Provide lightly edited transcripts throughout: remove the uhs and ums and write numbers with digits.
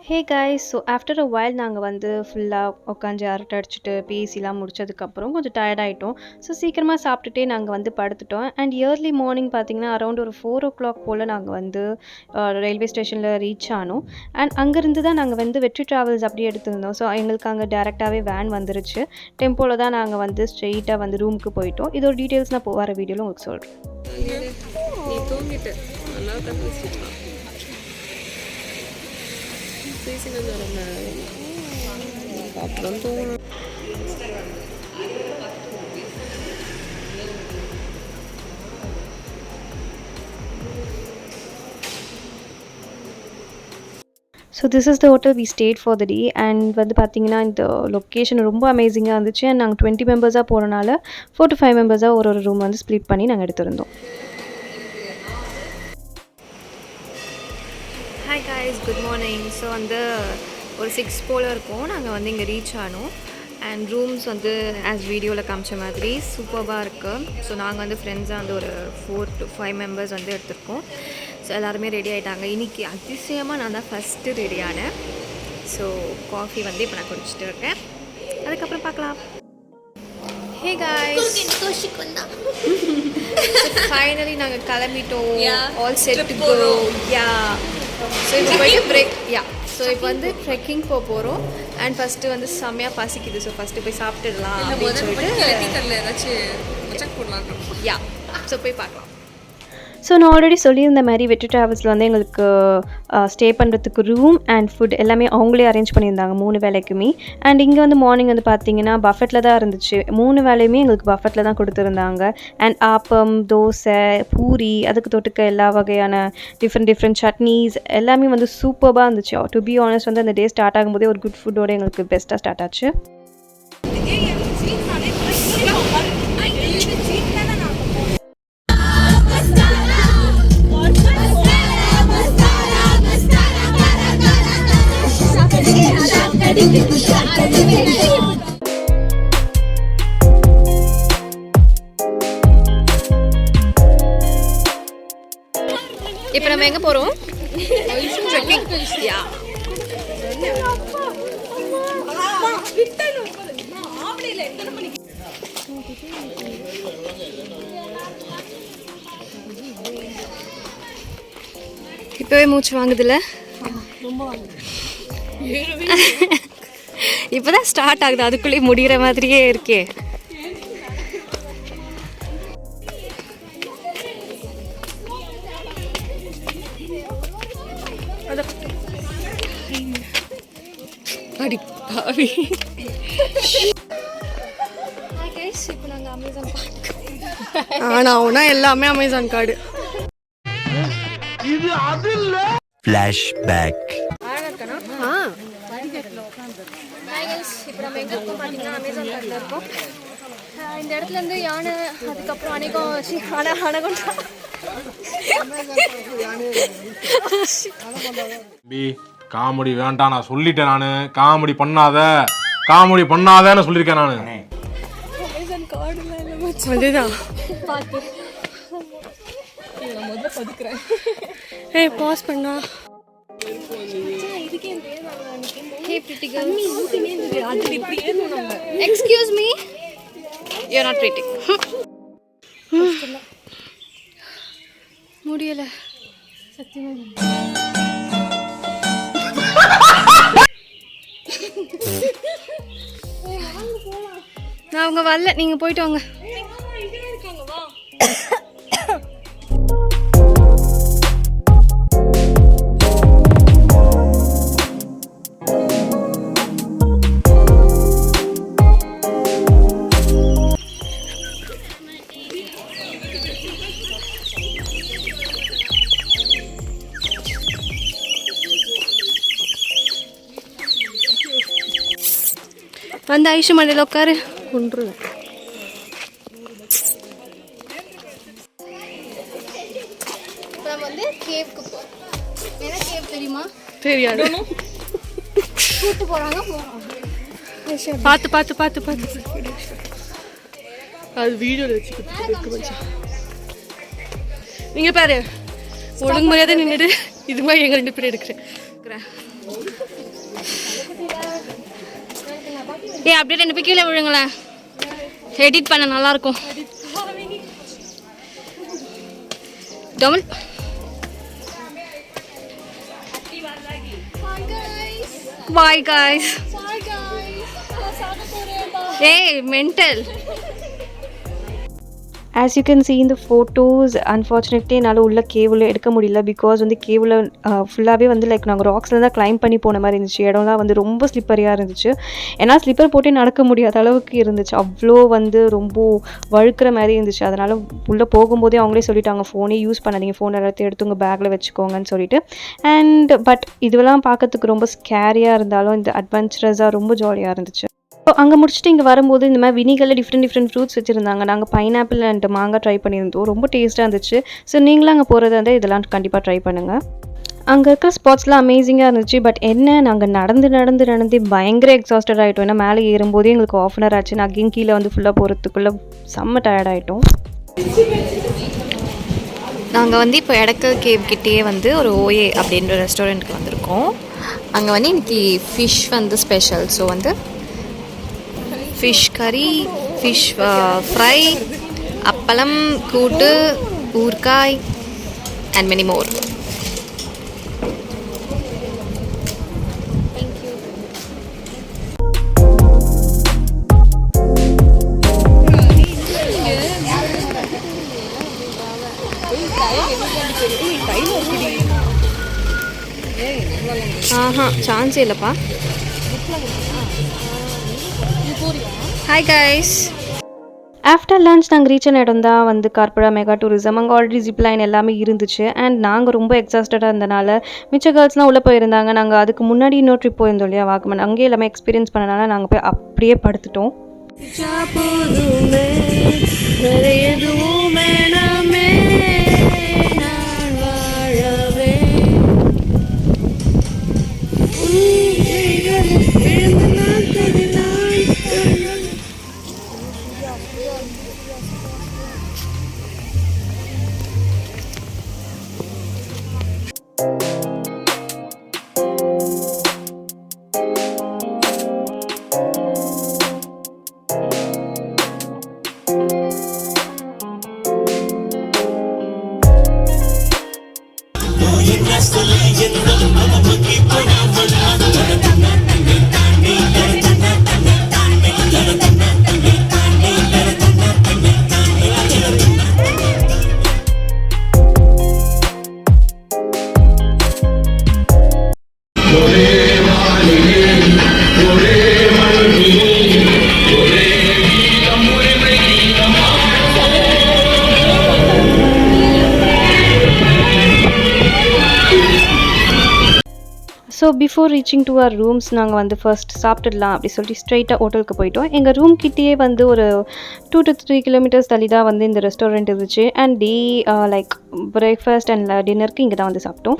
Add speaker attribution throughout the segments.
Speaker 1: Hey guys, so after a while நாங்கள் வந்து ஃபுல்லாக உட்காந்து அரட்டை அடிச்சுட்டு பேசிலாம் முடிச்சதுக்கப்புறம் கொஞ்சம் டயர்ட் ஆகிட்டோம். ஸோ சீக்கிரமாக சாப்பிட்டுட்டே நாங்கள் வந்து படுத்துட்டோம். அண்ட் இயர்லி மார்னிங் பார்த்திங்கன்னா அரௌண்ட் ஒரு 4 o'clock போல் நாங்கள் வந்து ரயில்வே ஸ்டேஷனில் ரீச் ஆனோம். அண்ட் அங்கேருந்து தான் நாங்கள் வந்து வெற்றி ட்ராவல்ஸ் அப்படியே எடுத்திருந்தோம். ஸோ எங்களுக்கு அங்கே டேரெக்டாகவே வேன் வந்துருச்சு. டெம்போவில் தான் நாங்கள் வந்து ஸ்ட்ரெயிட்டாக வந்து ரூமுக்கு போயிட்டோம். இதோட டீட்டெயில்ஸ் நான் வர வீடியோவில் உங்களுக்கு சொல்கிறேன். So this is the hotel we stayed for the day. And வந்து பார்த்திங்கன்னா இந்த லொக்கேஷன் ரொம்ப அமேசிங்காக இருந்துச்சு. அண்ட் நாங்கள் 20 மெம்பர்ஸாக போகிறனால 4 to 5 மெம்பர்ஸாக ஒரு ரூம் வந்து ஸ்ப்ளிட் பண்ணி நாங்கள் எடுத்திருந்தோம். Hi guys, good morning. So வந்து ஒரு 6 போல் இருக்கும். நாங்கள் வந்து இங்கே ரீச் ஆனோம். அண்ட் ரூம்ஸ் வந்து ஆஸ் வீடியோவில் காமிச்ச மாதிரி சூப்பராக இருக்குது. ஸோ நாங்கள் வந்து ஃப்ரெண்ட்ஸாக வந்து ஒரு 4 to 5 மெம்பர்ஸ் வந்து எடுத்திருக்கோம். ஸோ எல்லாருமே ரெடி ஆகிட்டாங்க. இன்றைக்கி அதிசயமாக நான் தான் ஃபஸ்ட்டு ரெடி ஆனேன். ஸோ காஃபி வந்து இப்போ நான் குடிச்சிட்டு இருக்கேன். அதுக்கப்புறம் பார்க்கலாம். ஹே காய்ஸ், ஃபைனலி நாங்கள் கிளம்பிட்டோம். All set to go. Yeah, so இப்போ போயிட்டு ஸோ இப்போ வந்து ட்ரெக்கிங் போகிறோம். அண்ட் ஃபஸ்ட்டு வந்து செம்மையாக பசிக்குது. ஸோ ஃபஸ்ட்டு போய் சாப்பிட்டுடலாம் அப்படின்னு சொல்லிட்டு யா, ஸோ போய் பார்க்கலாம். ஸோ நான் ஆல்ரெடி சொல்லியிருந்த மாதிரி வெற்றி ட்ராவல்ஸில் வந்து எங்களுக்கு ஸ்டே பண்ணுறதுக்கு ரூம் அண்ட் ஃபுட் எல்லாமே அவங்களே அரேஞ்ச் பண்ணியிருந்தாங்க 3 வேளைக்குமே. அண்ட் இங்கே வந்து மார்னிங் வந்து பார்த்திங்கன்னா பஃபெட்டில் தான் இருந்துச்சு. 3 வேளையுமே எங்களுக்கு பஃபெட்டில் தான் கொடுத்துருந்தாங்க. அண்ட் ஆப்பம், தோசை, பூரி, அதுக்கு தொட்டுக்க எல்லா வகையான டிஃப்ரெண்ட் சட்னிஸ் எல்லாமே வந்து சூப்பராக இருந்துச்சு. டு பி ஆனஸ்ட் வந்து அந்த டே ஸ்டார்ட் ஆகும்போதே ஒரு குட் ஃபுட்டோட எங்களுக்கு பெஸ்ட்டாக ஸ்டார்ட் ஆச்சு. இப்போ நம்ம எங்கே போகிறோம்? இப்போவே மூச்சு வாங்குதுல்ல? இப்போதான் ஸ்டார்ட் ஆகுது, அதுக்குள்ளேயே முடிகிற மாதிரியே இருக்கே. அடி பாவி. இப்போ நாங்கள் அமேசான் ஆனா எல்லாமே அமேசான் கார்டு. இது அது இல்ல. ஃபிளாஷ்பேக். இப்போ நம்ம எங்கே இருக்கோம் பார்த்தீங்கன்னா அமேசான் கார்டில் இருக்கோம். இந்த இடத்துல இருந்து யானை, அதுக்கப்புறம் அனகொண்டா.
Speaker 2: காமெடி வேண்டாம், நான் சொல்லிட்டேன். நான் காமெடி பண்ணாதன்னு சொல்லியிருக்கேன். நான்
Speaker 1: அமேசான் கார்டுலாம் இல்லை, அதுதான் பார்த்து முதல்ல பதுக்குறேன். ஏய், பாஸ் பண்ணா. Hey pretty girl. Excuse me. You're not pretty. முடியல சத்தியமா. நான் அவங்க வரல, நீங்க போயிட்டு வாங்க. வந்து ஐஷு மண்டையில் உட்காரு கொண்டுருவேன். இப்போ நம்ம வந்து கேவுக்கு போகிறோம். என்ன கேவ் தெரியுமா? தெரியாது. கூட்டு போகிறாங்க. பார்த்து பார்த்து பார்த்து பார்த்து அது வீடியோவில் வச்சுக்கிட்டு நீங்கள் பாரு ஒழுங்கு மரியாதை நின்றுட்டு இது மாதிரி எங்கள் 2 பேரும் எடுக்கிறேன். அப்படியே 2 பேர் கீழே விழுங்களேன். எடிட் பண்ண நல்லாயிருக்கும். Double bye guys. ஏய் mental.
Speaker 3: As you can see in the photos, unfortunately என்னால் உள்ள கேவில் எடுக்க முடியல. பிகாஸ் வந்து கேவில் ஃபுல்லாகவே வந்து லைக் நாங்கள் ராக்ஸில் தான் கிளைம் பண்ணி போன மாதிரி இருந்துச்சு. இடம்லாம் வந்து ரொம்ப ஸ்லிப்பரியாக இருந்துச்சு. ஏன்னா ஸ்லிப்பர் போட்டே நடக்க முடியாத அளவுக்கு இருந்துச்சு. அவ்வளோ வந்து ரொம்ப வழுக்கிற மாதிரி இருந்துச்சு. அதனால் உள்ளே போகும்போதே அவங்களே சொல்லிட்டாங்க ஃபோனே யூஸ் பண்ணாதீங்க, ஃபோன் எல்லாத்தையும் எடுத்து உங்கள் பேக்கில் வச்சுக்கோங்கன்னு சொல்லிட்டு. பட் இதுவெல்லாம் பார்க்கறதுக்கு ரொம்ப ஸ்கேரியாக இருந்தாலும் இந்த அட்வென்ச்சரஸாக ரொம்ப ஜாலியாக இருந்துச்சு. ஸோ அங்கே முடிச்சுட்டு இங்கே வரும்போது இந்த மாதிரி வினிகரில் டிஃப்ரெண்ட் ஃப்ரூட்ஸ் வச்சுருந்தாங்க. நாங்கள் பைனாப்பிள் அண்ட் மாங்காய் ட்ரை பண்ணியிருந்தோம். ரொம்ப டேஸ்ட்டாக இருந்துச்சு. ஸோ நீங்களும் அங்கே போகிறதா இருந்தால் இதெல்லாம் கண்டிப்பாக ட்ரை பண்ணுங்கள். அங்கே இருக்கிற ஸ்பாட்ஸ்லாம் அமேசிங்காக இருந்துச்சு. பட் என்ன நாங்கள் நடந்து பயங்கர எக்ஸாஸ்டட் ஆகிட்டோம். ஏன்னா மேலே ஏறும்போதே எங்களுக்கு 1/2 hour ஆச்சு. அங்கேயும் கீழே வந்து ஃபுல்லாக போகிறதுக்குள்ளே செம்ம டயர்ட் ஆகிட்டோம்.
Speaker 1: நாங்கள் வந்து இப்போ எடக்கல் கேவ் கிட்டேயே வந்து ஒரு ஓஏ அப்படின்ற ரெஸ்டாரண்ட்டுக்கு வந்திருக்கோம். அங்கே வந்து இன்னைக்கு ஃபிஷ் வந்து ஸ்பெஷல். ஸோ வந்து ஃபிஷ் கறி, ஃபிஷ் ஃப்ரை, அப்பளம், கூட்டு, ஊறுகாய் அண்ட் மெனி மோர். சான்ஸே இல்லைப்பா. Hi guys.
Speaker 3: ஆஃப்டர் லன்ச் நாங்கள் ரீச் ஆன இடம் தான் வந்து கார்பரா மெகா டூரிசம். அங்கே ஆல்ரெடி ஜிப்லைன் எல்லாமே இருந்துச்சு. அண்ட் நாங்கள் ரொம்ப எக்ஸாஸ்டடாக இருந்தனால மிச்ச கேர்ள்ஸ்லாம் உள்ளே போயிருந்தாங்க. நாங்கள் அதுக்கு முன்னாடி இன்னொரு ட்ரிப் போயிருந்தோம் இல்லையா வாகமன், அங்கேயே எல்லாமே எக்ஸ்பீரியன்ஸ் பண்ணனால நாங்கள் போய் அப்படியே படுத்துட்டோம். So before reaching to our rooms நாங்கள் வந்து ஃபர்ஸ்ட் சாப்பிட்டுடலாம் அப்படி சொல்லிட்டு ஸ்ட்ரைட்டாக ஹோட்டலுக்கு போயிட்டோம். எங்கள் ரூம் கிட்டேயே வந்து ஒரு 2 to 3 kilometers தள்ளி தான் வந்து இந்த ரெஸ்டாரண்ட் இருந்துச்சு. அண்ட் லைக் பிரேக்ஃபாஸ்ட் அண்ட் டின்னருக்கு இங்கே தான் வந்து சாப்பிட்டோம்.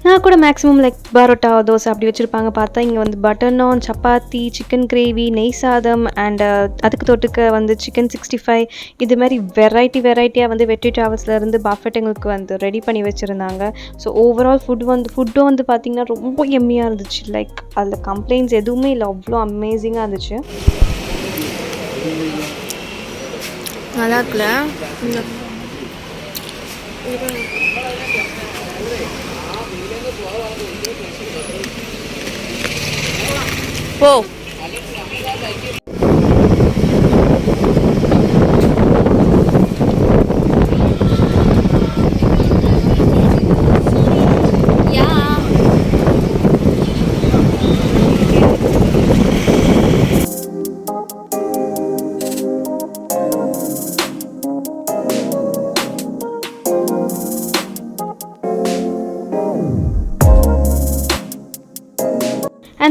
Speaker 3: நான் கூட மேக்ஸிமம் லைக் பரோட்டா தோசை அப்படி வச்சுருப்பாங்க. பார்த்தா இங்கே வந்து பட்டர் நான், சப்பாத்தி, சிக்கன் கிரேவி, நெய் சாதம் அண்ட் அதுக்கு தொட்டுக்க வந்து சிக்கன் 65 இது மாதிரி வெரைட்டியாக வந்து வெற்றி ட்ராவல்ஸ்லேருந்து பஃபெட் எங்களுக்கு வந்து ரெடி பண்ணி வச்சுருந்தாங்க. ஸோ ஓவரால் ஃபுட்டும் வந்து பார்த்திங்கன்னா ரொம்ப எம்மியாக இருந்துச்சு. லைக் அதில் கம்ப்ளைண்ட்ஸ் எதுவுமே இல்லை, அவ்வளோ அமேசிங்காக இருந்துச்சு.
Speaker 1: நல்லா இருக்குல்ல. போ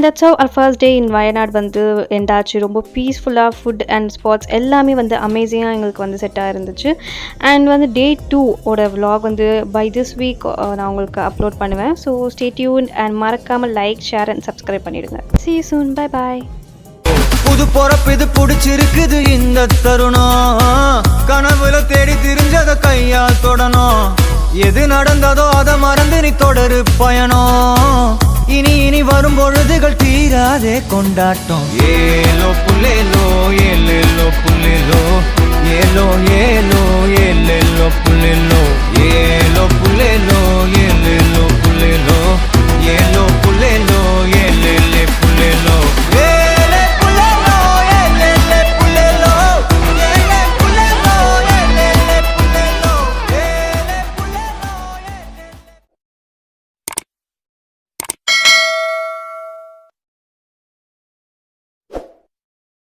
Speaker 3: that's how our first day in Wayanad வந்து எண்டாச்சு. ரொம்ப பீஸ்ஃபுல்லாக ஃபுட் அண்ட் ஸ்பாட்ஸ் எல்லாமே வந்து அமேசிங்காக எங்களுக்கு வந்து செட்டாக இருந்துச்சு. அண்ட் வந்து டே 2 ஓட vlog வந்து பை திஸ் வீக் நான் உங்களுக்கு அப்லோட் பண்ணுவேன். ஸோ ஸ்டே டியூன் அண்ட் மறக்காமல் லைக் ஷேர் அண்ட் சப்ஸ்கிரைப் பண்ணிடுங்க. see you soon, bye bye.
Speaker 4: புது பொறப்பு இது பிடிச்சிருக்குது இந்த தருணம், கனவுல தேடி திரிஞ்சத கையால் தொடணும், எது நடந்ததோ அதை மறந்து நீ தொடரு பயணம், இனி வரும் பொழுதுகள் தீராதே கொண்டாட்டம், ஏலோ புல்லேலோ